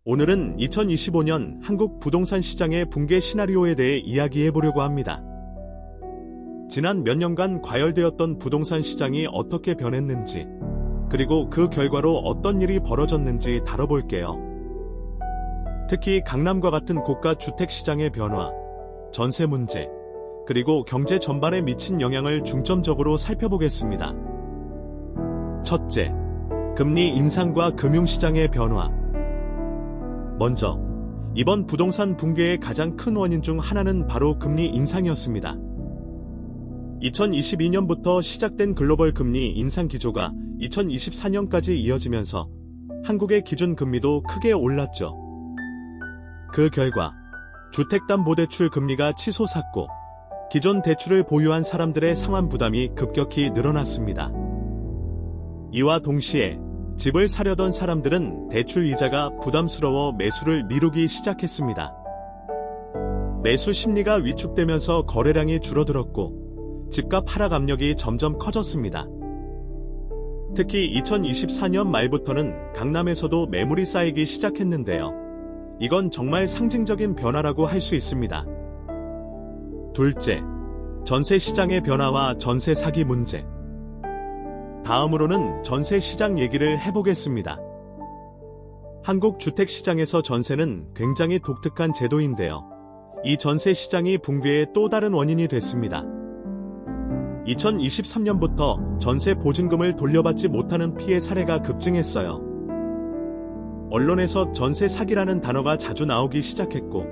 오늘은 2025년 한국 부동산 시장의 붕괴 시나리오에 대해 이야기해 보려고 합니다. 지난 몇 년간 과열되었던 부동산 시장이 어떻게 변했는지, 그리고 그 결과로 어떤 일이 벌어졌는지 다뤄볼게요. 특히 강남과 같은 고가 주택 시장의 변화, 전세 문제, 그리고 경제 전반에 미친 영향을 중점적으로 살펴보겠습니다. 첫째, 금리 인상과 금융시장의 변화. 먼저, 이번 부동산 붕괴의 가장 큰 원인 중 하나는 바로 금리 인상이었습니다. 2022년부터 시작된 글로벌 금리 인상 기조가 2024년까지 이어지면서 한국의 기준금리도 크게 올랐죠. 그 결과 주택담보대출 금리가 치솟았고 기존 대출을 보유한 사람들의 상환 부담이 급격히 늘어났습니다. 이와 동시에 집을 사려던 사람들은 대출 이자가 부담스러워 매수를 미루기 시작했습니다. 매수 심리가 위축되면서 거래량이 줄어들었고 집값 하락 압력이 점점 커졌습니다. 특히 2024년 말부터는 강남에서도 매물이 쌓이기 시작했는데요. 이건 정말 상징적인 변화라고 할 수 있습니다. 둘째, 전세 시장의 변화와 전세 사기 문제. 다음으로는 전세 시장 얘기를 해보겠습니다. 한국 주택 시장에서 전세는 굉장히 독특한 제도인데요. 이 전세 시장이 붕괴의 또 다른 원인이 됐습니다. 2023년부터 전세 보증금을 돌려받지 못하는 피해 사례가 급증했어요. 언론에서 전세 사기라는 단어가 자주 나오기 시작했고,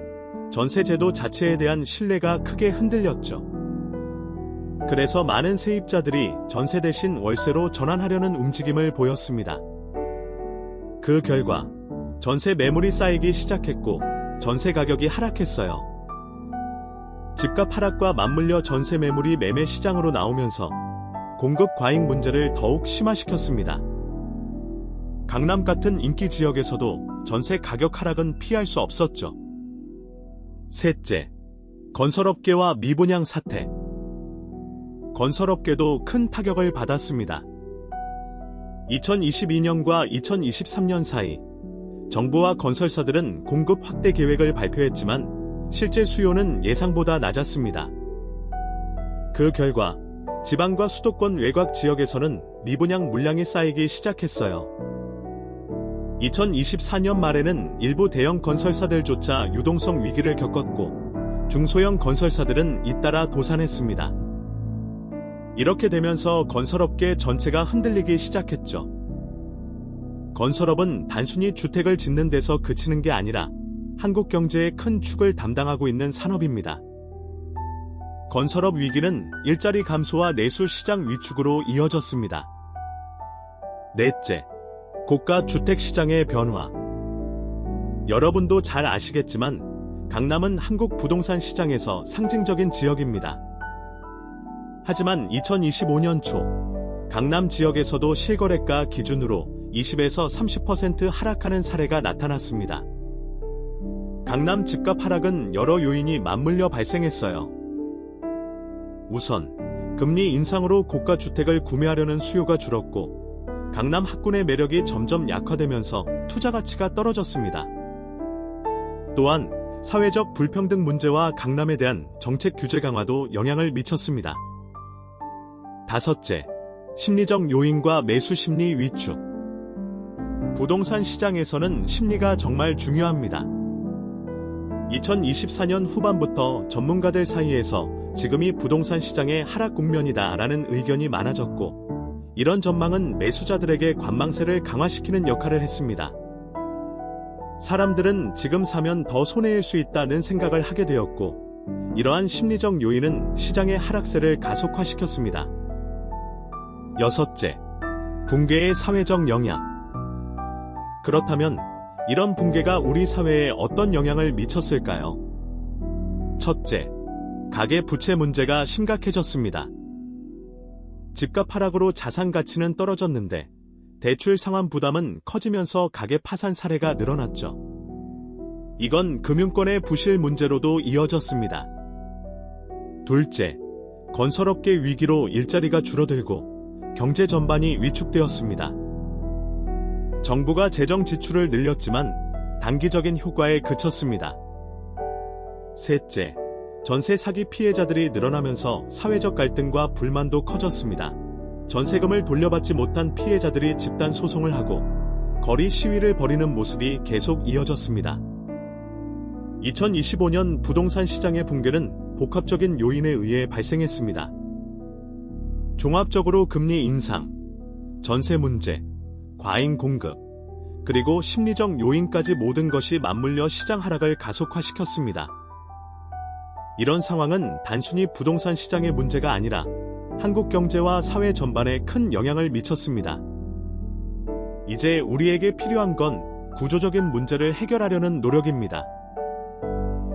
전세제도 자체에 대한 신뢰가 크게 흔들렸죠. 그래서 많은 세입자들이 전세 대신 월세로 전환하려는 움직임을 보였습니다. 그 결과 전세 매물이 쌓이기 시작했고 전세 가격이 하락했어요. 집값 하락과 맞물려 전세 매물이 매매 시장으로 나오면서 공급 과잉 문제를 더욱 심화시켰습니다. 강남 같은 인기 지역에서도 전세 가격 하락은 피할 수 없었죠. 셋째, 건설업계와 미분양 사태. 건설업계도 큰 타격을 받았습니다. 2022년과 2023년 사이 정부와 건설사들은 공급 확대 계획을 발표했지만 실제 수요는 예상보다 낮았습니다. 그 결과 지방과 수도권 외곽 지역에서는 미분양 물량이 쌓이기 시작했어요. 2024년 말에는 일부 대형 건설사들조차 유동성 위기를 겪었고 중소형 건설사들은 잇따라 도산했습니다. 이렇게 되면서 건설업계 전체가 흔들리기 시작했죠. 건설업은 단순히 주택을 짓는 데서 그치는 게 아니라 한국 경제의 큰 축을 담당하고 있는 산업입니다. 건설업 위기는 일자리 감소와 내수 시장 위축으로 이어졌습니다. 넷째, 고가 주택 시장의 변화. 여러분도 잘 아시겠지만 강남은 한국 부동산 시장에서 상징적인 지역입니다. 하지만 2025년 초 강남 지역에서도 실거래가 기준으로 20에서 30% 하락하는 사례가 나타났습니다. 강남 집값 하락은 여러 요인이 맞물려 발생했어요. 우선 금리 인상으로 고가 주택을 구매하려는 수요가 줄었고 강남 학군의 매력이 점점 약화되면서 투자 가치가 떨어졌습니다. 또한 사회적 불평등 문제와 강남에 대한 정책 규제 강화도 영향을 미쳤습니다. 다섯째, 심리적 요인과 매수 심리 위축. 부동산 시장에서는 심리가 정말 중요합니다. 2024년 후반부터 전문가들 사이에서 지금이 부동산 시장의 하락 국면이다 라는 의견이 많아졌고, 이런 전망은 매수자들에게 관망세를 강화시키는 역할을 했습니다. 사람들은 지금 사면 더 손해일 수 있다는 생각을 하게 되었고, 이러한 심리적 요인은 시장의 하락세를 가속화시켰습니다. 여섯째, 붕괴의 사회적 영향. 그렇다면 이런 붕괴가 우리 사회에 어떤 영향을 미쳤을까요? 첫째, 가계 부채 문제가 심각해졌습니다. 집값 하락으로 자산 가치는 떨어졌는데 대출 상환 부담은 커지면서 가계 파산 사례가 늘어났죠. 이건 금융권의 부실 문제로도 이어졌습니다. 둘째, 건설업계 위기로 일자리가 줄어들고 경제 전반이 위축되었습니다. 정부가 재정 지출을 늘렸지만 단기적인 효과에 그쳤습니다. 셋째, 전세 사기 피해자들이 늘어나면서 사회적 갈등과 불만도 커졌습니다. 전세금을 돌려받지 못한 피해자들이 집단 소송을 하고 거리 시위를 벌이는 모습이 계속 이어졌습니다. 2025년 부동산 시장의 붕괴는 복합적인 요인에 의해 발생했습니다. 종합적으로 금리 인상, 전세 문제, 과잉 공급, 그리고 심리적 요인까지 모든 것이 맞물려 시장 하락을 가속화시켰습니다. 이런 상황은 단순히 부동산 시장의 문제가 아니라 한국 경제와 사회 전반에 큰 영향을 미쳤습니다. 이제 우리에게 필요한 건 구조적인 문제를 해결하려는 노력입니다.